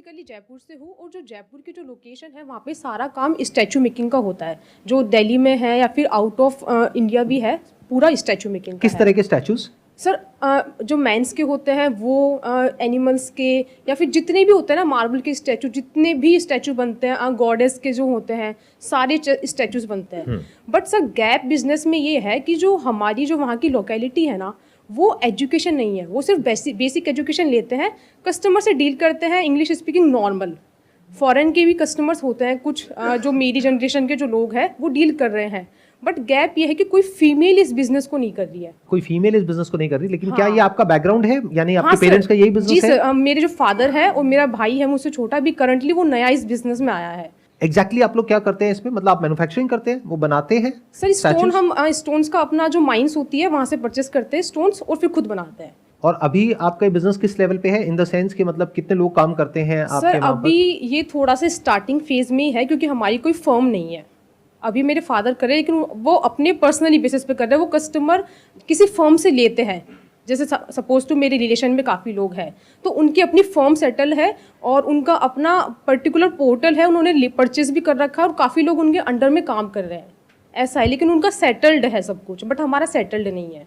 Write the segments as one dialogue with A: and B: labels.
A: Basically Jaipur से हूँ और जो जयपुर की जो लोकेशन है वहाँ पे सारा काम स्टैचू मेकिंग का होता है। जो दिल्ली में है या फिर आउट ऑफ इंडिया भी है, पूरा स्टैचू मेकिंग का
B: किस
A: है।
B: तरह के स्टैचूज?
A: सर जो मेंस के होते हैं वो एनिमल्स के या फिर जितने भी होते हैं ना, मार्बल के स्टैचू, जितने भी स्टैचू बनते हैं, गॉडेस के जो होते हैं, सारे स्टैचूज बनते हैं। बट सर गैप बिजनेस में ये है कि जो हमारी जो वहाँ की लोकेलिटी है ना, वो एजुकेशन नहीं है। वो सिर्फ बेसिक एजुकेशन लेते हैं, कस्टमर से डील करते हैं इंग्लिश स्पीकिंग नॉर्मल। फॉरेन के भी कस्टमर्स होते हैं कुछ, जो मेरी जनरेशन के जो लोग हैं वो डील कर रहे हैं। बट गैप ये है कि कोई फीमेल इस बिजनेस को नहीं कर रही है।
B: कोई फीमेल इस बिजनेस को नहीं कर रही, लेकिन
A: हाँ।
B: क्या ये आपका बैकग्राउंड है, यानी आपके
A: हाँ
B: पेरेंट्स
A: सर,
B: का यही बिजनेस
A: जी
B: है?
A: सर, मेरे जो फादर है और मेरा भाई है मुझसे छोटा, भी करंटली वो नया इस बिजनेस में आया है।
B: एग्जैक्टली आप लोग क्या करते हैं इसमें? मतलब आप मैन्युफैक्चरिंग करते हैं, वो बनाते हैं?
A: सर स्टोन, हम स्टोन्स का अपना जो माइंस होती है वहाँ से परचेस करते हैं स्टोन्स और फिर खुद बनाते हैं।
B: और अभी आपका बिजनेस किस लेवल पे है, इन द सेंस कि मतलब कितने लोग काम करते हैं आपके
A: सर
B: वहाँ पर?
A: अभी ये थोड़ा सा स्टार्टिंग फेज में ही है, क्योंकि हमारी कोई फर्म नहीं है। अभी मेरे फादर कर रहे हैं, लेकिन वो अपने पर्सनली बेसिस पे कर रहे हैं। वो कस्टमर किसी फर्म से लेते हैं, जैसे सपोज टू मेरे रिलेशन में काफ़ी लोग हैं, तो उनकी अपनी फर्म सेटल है और उनका अपना पर्टिकुलर पोर्टल है, उन्होंने परचेज भी कर रखा है और काफ़ी लोग उनके अंडर में काम कर रहे हैं। ऐसा है, लेकिन उनका सेटल्ड है सब कुछ, बट हमारा सेटल्ड नहीं है।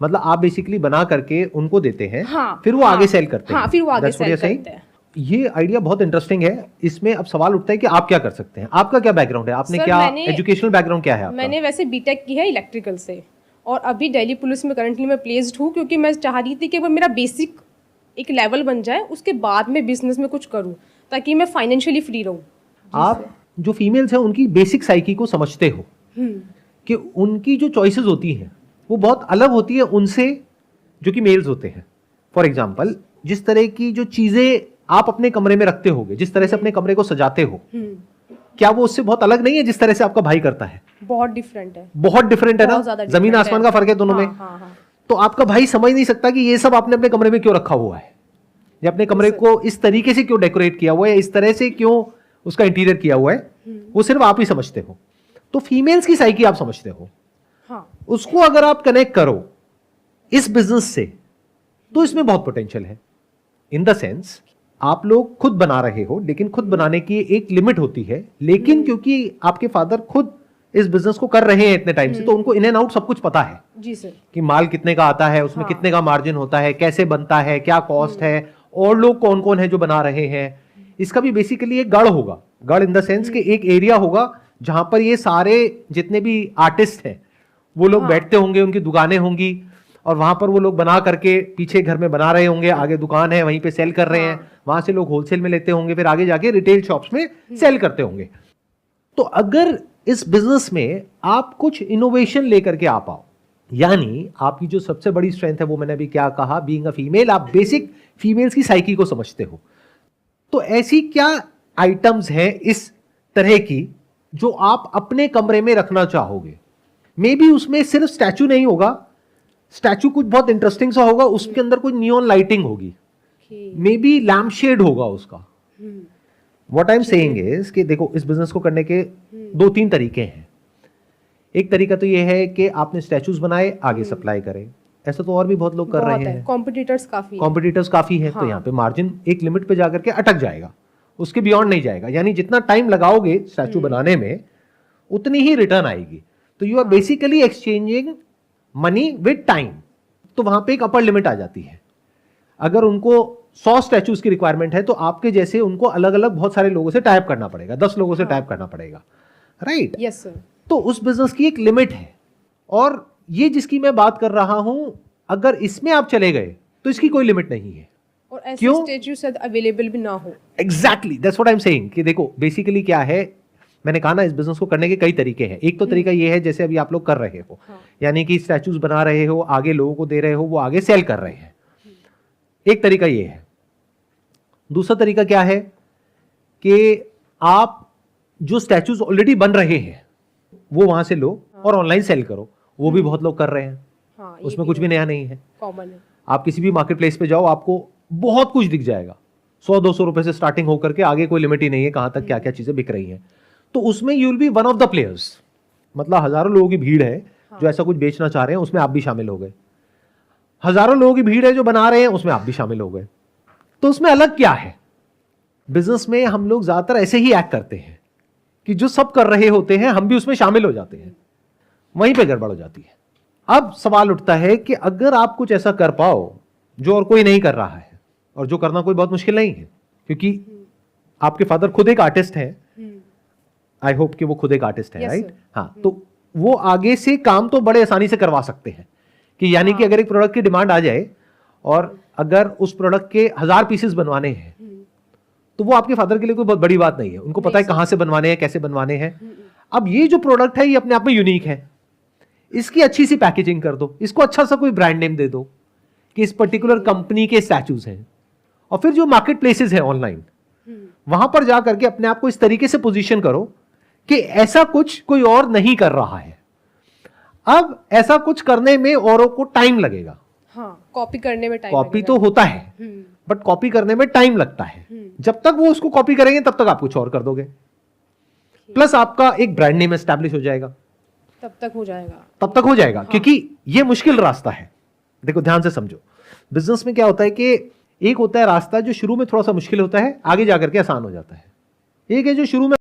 B: मतलब आप बेसिकली बना करके उनको देते हैं,
A: हाँ,
B: फिर वो आगे सेल करते हैं।
A: हाँ, फिर वो आगे
B: That's what
A: cell
B: you're saying?
A: करते हैं।
B: ये आइडिया बहुत इंटरेस्टिंग है। इसमें अब सवाल उठता है कि आप क्या कर सकते हैं, आपका क्या बैकग्राउंड है, आपने
A: सर,
B: क्या
A: मैंने-
B: एजुकेशनल बैकग्राउंड क्या है आपका?
A: मैंने वैसे बीटेक की है इलेक्ट्रिकल से, और अभी दिल्ली पुलिस में करंटली मैं प्लेस्ड हूँ, क्योंकि मैं चाह रही थी कि वो मेरा बेसिक एक लेवल बन जाए, उसके बाद मैं बिजनेस में कुछ करूँ ताकि मैं फाइनेंशियली फ्री रहूँ।
B: आप जो फीमेल्स हैं उनकी बेसिक साइकी को समझते हो कि उनकी जो चॉइसेस होती हैं वो बहुत अलग होती है उनसे जो कि मेल्स होते हैं। फॉर एग्जाम्पल, जिस तरह की जो चीजें आप अपने कमरे में रखते होगे, जिस तरह से अपने कमरे को सजाते हो, क्या वो उससे बहुत अलग नहीं है जिस तरह से आपका भाई करता है?
A: बहुत डिफरेंट है।
B: बहुत डिफरेंट है
A: बहुत
B: ना,
A: ज़्यादा
B: जमीन
A: different
B: आसमान
A: है।
B: का फर्क है दोनों में।
A: हाँ, हाँ।
B: तो आपका भाई समझ नहीं सकता कि ये सब आपने अपने कमरे में क्यों रखा हुआ है, या अपने कमरे को इस तरीके से क्यों डेकोरेट किया हुआ है, इस तरह से क्यों उसका इंटीरियर किया हुआ है, वो सिर्फ आप ही समझते हो। तो फीमेल्स की साइकी आप समझते हो।
A: हाँ।
B: उसको अगर आप कनेक्ट करो इस बिजनेस से, तो इसमें बहुत पोटेंशियल है। इन द सेंस आप लोग खुद बना रहे हो, लेकिन खुद बनाने की एक लिमिट होती है। लेकिन क्योंकि आपके फादर खुद इस बिजनेस को कर रहे हैं इतने टाइम से, तो उनको इन एंड आउट सब कुछ पता है।
A: जी सर।
B: कि माल कितने का आता है, उसमें कितने का मार्जिन होता है, कैसे बनता है, क्या कॉस्ट है, और लोग कौन कौन है जो बना रहे हैं। इसका भी बेसिकली एक गढ़ होगा। गढ़ इन द सेंस कि एक एरिया होगा जहां पर ये सारे जितने भी आर्टिस्ट हैं वो लोग बैठते होंगे, उनकी दुकानें होंगी, और वहां पर वो लोग बना करके पीछे घर में बना रहे होंगे, आगे दुकान है वहीं पे सेल कर रहे हैं, वहां से लोग होलसेल में लेते होंगे, फिर आगे जाके रिटेल शॉप्स में सेल करते होंगे। तो अगर इस बिजनेस में आप कुछ इनोवेशन लेकर के आ पाओ, यानी आपकी जो सबसे बड़ी स्ट्रेंथ है वो मैंने अभी क्या कहा, बीइंग अ फीमेल, आप बेसिक फीमेल्स की साइकी को समझते हो। तो ऐसी क्या आइटम्स हैं इस तरह की जो आप अपने कमरे में रखना चाहोगे? मे बी उसमें सिर्फ स्टैचू नहीं होगा, स्टैचू कुछ बहुत इंटरेस्टिंग सा होगा, उसके अंदर कुछ नियॉन लाइटिंग होगी, मे बी लैम्प शेड होगा उसका। What I am saying is कि देखो, इस बिजनेस को करने के 2-3 तरीके हैं। एक तरीका तो ये है कि आपने स्टैचूज बनाए, आगे सप्लाई करें। ऐसा तो और भी बहुत लोग कर रहे हैं।
A: कॉम्पिटिटर्स काफी है।
B: तो यहाँ पे मार्जिन एक लिमिट पे जाकर के अटक जाएगा, उसके बियॉन्ड नहीं जाएगा। यानी जितना टाइम लगाओगे स्टैचू बनाने में, उतनी ही रिटर्न आएगी। तो you are basically exchanging money with time. तो वहां पे एक अपर लिमिट आ जाती है। अगर उनको 100 स्टैचूज की रिक्वायरमेंट है, तो आपके जैसे उनको अलग अलग बहुत सारे लोगों से टाइप करना पड़ेगा, 10 लोगों से टाइप करना पड़ेगा, राइट?
A: Yes sir.
B: तो उस बिजनेस की एक लिमिट है, और ये जिसकी मैं बात कर रहा हूं, अगर इसमें आप चले गए तो इसकी कोई लिमिट नहीं है।
A: और ऐसे
B: क्यों?
A: स्टैचू शायद अवेलेबल भी ना हो।
B: Exactly, that's what I am saying कि देखो बेसिकली क्या है, मैंने कहा ना, इस बिजनेस को करने के कई तरीके हैं। एक तो तरीका ये है जैसे अभी आप लोग कर रहे हो, यानी कि स्टैचूज बना रहे हो, आगे लोगों को दे रहे हो, वो आगे सेल कर रहे हैं। एक तरीका ये है। दूसरा तरीका क्या है कि आप जो स्टैचूज ऑलरेडी बन रहे हैं वो वहां से लो और ऑनलाइन सेल करो। वो भी बहुत लोग कर रहे हैं, उसमें कुछ भी नया नहीं है,
A: कॉमन है।
B: आप किसी भी मार्केट प्लेस पे जाओ, आपको बहुत कुछ दिख जाएगा। 100-200 रुपए से स्टार्टिंग होकर के आगे कोई लिमिट ही नहीं है कहां तक क्या क्या चीजें बिक रही हैं। तो उसमें you will be one of the players. मतलब हजारों लोगों की भीड़ है जो ऐसा कुछ बेचना चाह रहे हैं, उसमें आप भी शामिल हो गए। हजारों लोगों की भीड़ है जो बना रहे हैं, उसमें आप भी शामिल हो गए। तो उसमें अलग क्या है? बिजनेस में हम लोग ज्यादातर ऐसे ही एक्ट करते हैं कि जो सब कर रहे होते हैं हम भी उसमें शामिल हो जाते हैं, वहीं पे गड़बड़ हो जाती है। अब सवाल उठता है कि अगर आप कुछ ऐसा कर पाओ जो और कोई नहीं कर रहा है, और जो करना कोई बहुत मुश्किल नहीं है, क्योंकि आपके फादर खुद एक आर्टिस्ट है, आई होप कि वो खुद एक आर्टिस्ट है, राइट? हाँ, तो वो आगे से काम तो बड़े आसानी से करवा सकते हैं कि यानी कि अगर एक प्रोडक्ट की डिमांड आ जाए और अगर उस प्रोडक्ट के 1000 पीसेस बनवाने हैं तो वो आपके फादर के लिए कोई बहुत बड़ी बात नहीं है, उनको पता है कहां से बनवाने हैं, कैसे बनवाने हैं। अब ये जो प्रोडक्ट है ये अपने आप में यूनिक है, इसकी अच्छी सी पैकेजिंग कर दो, इसको अच्छा सा कोई ब्रांड नेम दे दो कि इस पर्टिकुलर कंपनी के स्टैचूज हैं, और फिर जो मार्केट प्लेसेस है ऑनलाइन वहां पर जाकर के अपने आप को इस तरीके से पोजीशन करो कि ऐसा कुछ कोई और नहीं कर रहा है। अब ऐसा कुछ करने में औरों को टाइम लगेगा,
A: हाँ, कॉपी करने में टाइम
B: कॉपी तो होता है बट कॉपी करने में टाइम लगता है। जब तक वो उसको कॉपी करेंगे तब तक आप कुछ और कर दोगे, प्लस आपका एक ब्रांड नेम एस्टैब्लिश हो जाएगा,
A: तब तक हो जाएगा। हाँ।
B: क्योंकि ये मुश्किल रास्ता है। देखो ध्यान से समझो, बिजनेस में क्या होता है कि एक होता है रास्ता जो शुरू में थोड़ा सा मुश्किल होता है, आगे जाकर के आसान हो जाता है। एक है जो शुरू में